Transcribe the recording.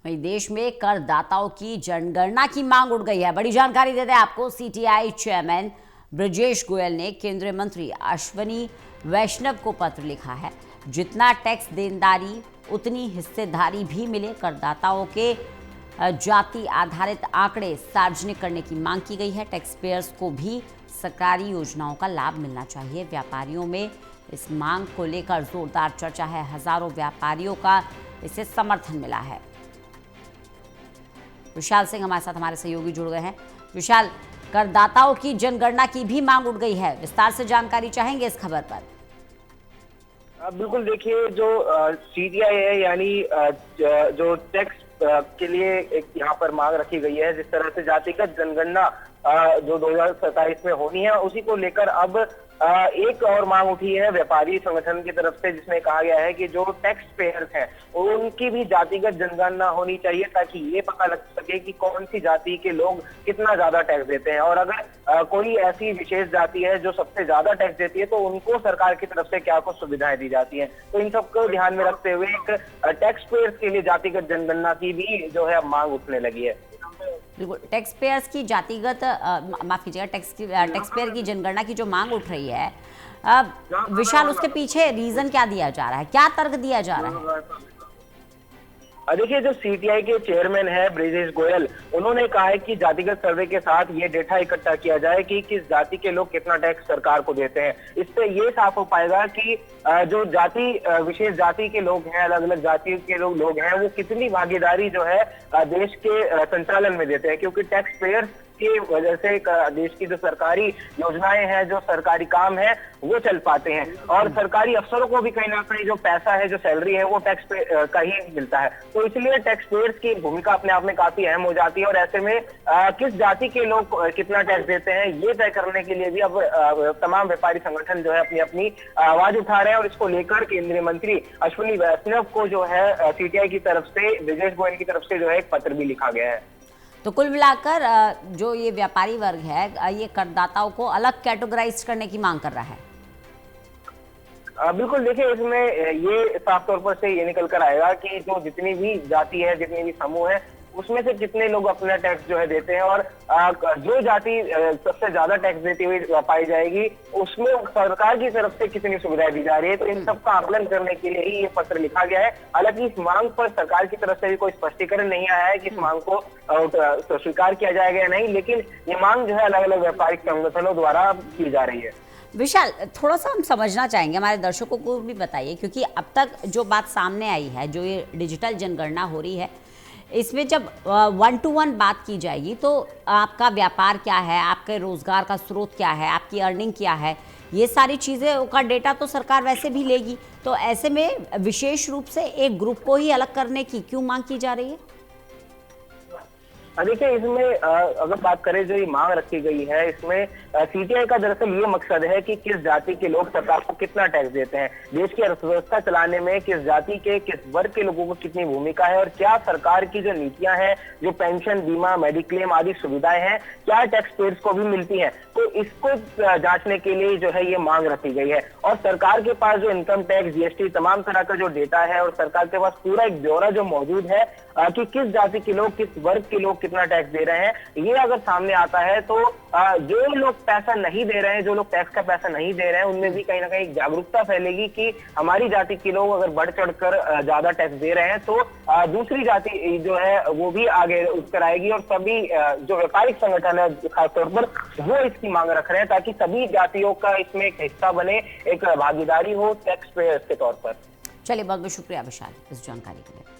वहीं देश में करदाताओं की जनगणना की मांग उठ गई है। बड़ी जानकारी देते हैं आपको। सीटीआई चेयरमैन ब्रजेश गोयल ने केंद्रीय मंत्री अश्विनी वैष्णव को पत्र लिखा है। जितना टैक्स देनदारी उतनी हिस्सेदारी भी मिले। करदाताओं के जाति आधारित आंकड़े सार्वजनिक करने की मांग की गई है। टैक्स पेयर्स को भी सरकारी योजनाओं का लाभ मिलना चाहिए। व्यापारियों में इस मांग को लेकर जोरदार चर्चा है। हजारों व्यापारियों का इसे समर्थन मिला है। विशाल सिंह हमारे साथ हमारे सहयोगी जुड़ गए हैं। विशाल, करदाताओं की जनगणना की भी मांग उठ गई है, विस्तार से जानकारी चाहेंगे इस खबर पर। बिल्कुल, देखिए जो सीटीआई है, यानी जो टैक्स के लिए एक यहाँ पर मांग रखी गई है, जिस तरह से जातिगत जनगणना जो 2027 में होनी है, उसी को लेकर अब एक और मांग उठी है व्यापारी संगठन की तरफ से, जिसमें कहा गया है कि जो टैक्स पेयर्स हैं उनकी भी जातिगत जनगणना होनी चाहिए, ताकि ये पता लग सके कि कौन सी जाति के लोग कितना ज्यादा टैक्स देते हैं, और अगर कोई ऐसी विशेष जाति है जो सबसे ज्यादा टैक्स देती है तो उनको सरकार की तरफ से क्या कुछ सुविधाएं दी जाती हैं। तो इन सबको ध्यान में रखते हुए एक टैक्स पेयर्स के लिए जातिगत जनगणना की भी जो है मांग उठने लगी है। बिल्कुल, टैक्स पेयर्स की जातिगत माफ कीजिएगा टैक्स पेयर की जनगणना की जो मांग उठ रही है, विशाल, उसके पीछे रीजन क्या दिया जा रहा है, क्या तर्क दिया जा रहा है? देखिए, जो सीटीआई के चेयरमैन है ब्रजेश गोयल, उन्होंने कहा है कि जातिगत सर्वे के साथ ये डेटा इकट्ठा किया जाए कि किस जाति के लोग कितना टैक्स सरकार को देते हैं। इससे ये साफ हो पाएगा कि जो जाति विशेष जाति के लोग हैं, अलग अलग जाति के लोग हैं, वो कितनी भागीदारी जो है देश के संचालन में देते हैं, क्योंकि टैक्स पेयर्स की वजह से देश की जो सरकारी योजनाएं हैं, जो सरकारी काम है, वो चल पाते हैं, और सरकारी अफसरों को भी कहीं ना कहीं जो पैसा है, जो सैलरी है, वो टैक्स का ही मिलता है। तो इसलिए टैक्स पेयर्स की भूमिका अपने आप में काफी अहम हो जाती है, और ऐसे में किस जाति के लोग कितना टैक्स देते हैं, ये तय करने के लिए भी अब तमाम व्यापारी संगठन जो है अपनी अपनी आवाज उठा रहे हैं, और इसको लेकर केंद्रीय मंत्री अश्विनी वैष्णव को जो है सीटीआई की तरफ से, ब्रजेश गोयल की तरफ से जो है एक पत्र भी लिखा गया है। तो कुल मिलाकर जो ये व्यापारी वर्ग है, ये करदाताओं को अलग कैटेगराइज करने की मांग कर रहा है। बिल्कुल, देखिए, इसमें ये साफ तौर पर से ये निकल कर आएगा कि जो जितनी भी जाति है, जितनी भी समूह है, उसमें से कितने लोग अपना टैक्स जो है देते हैं, और जो जाति सबसे ज्यादा टैक्स देती हुई पाई जाएगी, उसमें सरकार की तरफ से कितनी सुविधाएं दी जा रही है। तो इन सब का आकलन करने के लिए ही ये पत्र लिखा गया है। हालांकि इस मांग पर सरकार की तरफ से भी कोई स्पष्टीकरण नहीं आया है कि इस मांग को स्वीकार किया जाएगा या नहीं, लेकिन ये मांग जो है अलग अलग व्यापारिक संगठनों द्वारा की जा रही है। विशाल, थोड़ा सा हम समझना चाहेंगे, हमारे दर्शकों को भी बताइए, क्योंकि अब तक जो बात सामने आई है, जो ये डिजिटल जनगणना हो रही है, इसमें जब 1 to 1 बात की जाएगी तो आपका व्यापार क्या है, आपके रोजगार का स्रोत क्या है, आपकी अर्निंग क्या है, ये सारी चीज़ें का डेटा तो सरकार वैसे भी लेगी। तो ऐसे में विशेष रूप से एक ग्रुप को ही अलग करने की क्यों मांग की जा रही है? देखिए, इसमें अगर बात करें, जो ये मांग रखी गई है, इसमें सीटीआई का दरअसल ये मकसद है कि किस जाति के लोग सरकार को कितना टैक्स देते हैं, देश की अर्थव्यवस्था चलाने में किस जाति के, किस वर्ग के लोगों को कितनी भूमिका है, और क्या सरकार की जो नीतियां हैं, जो पेंशन, बीमा, मेडिक्लेम आदि सुविधाएं हैं, क्या टैक्स पेयर्स को भी मिलती हैं। तो इसको जांचने के लिए जो है ये मांग रखी गई है, और सरकार के पास जो इनकम टैक्स, जीएसटी, तमाम तरह का जो डेटा है, और सरकार के पास पूरा एक ब्यौरा जो मौजूद है कि किस जाति के लोग, किस वर्ग के लोग कितना टैक्स दे रहे हैं, ये अगर सामने आता है तो जो लोग पैसा नहीं दे रहे हैं, जो लोग टैक्स का पैसा नहीं दे रहे हैं, उनमें भी कहीं ना कहीं जागरूकता फैलेगी कि हमारी जाति के लोग अगर बढ़ चढ़कर ज्यादा टैक्स दे रहे हैं तो दूसरी जाति जो है वो भी आगे उठकर आएगी, और सभी जो व्यापारिक संगठन है खासतौर पर वो इसकी मांग रख रहे हैं, ताकि सभी जातियों का इसमें एक हिस्सा बने, एक भागीदारी हो टैक्स पेयर्स के तौर पर। चलिए, बहुत बहुत शुक्रिया विशाल इस जानकारी के लिए।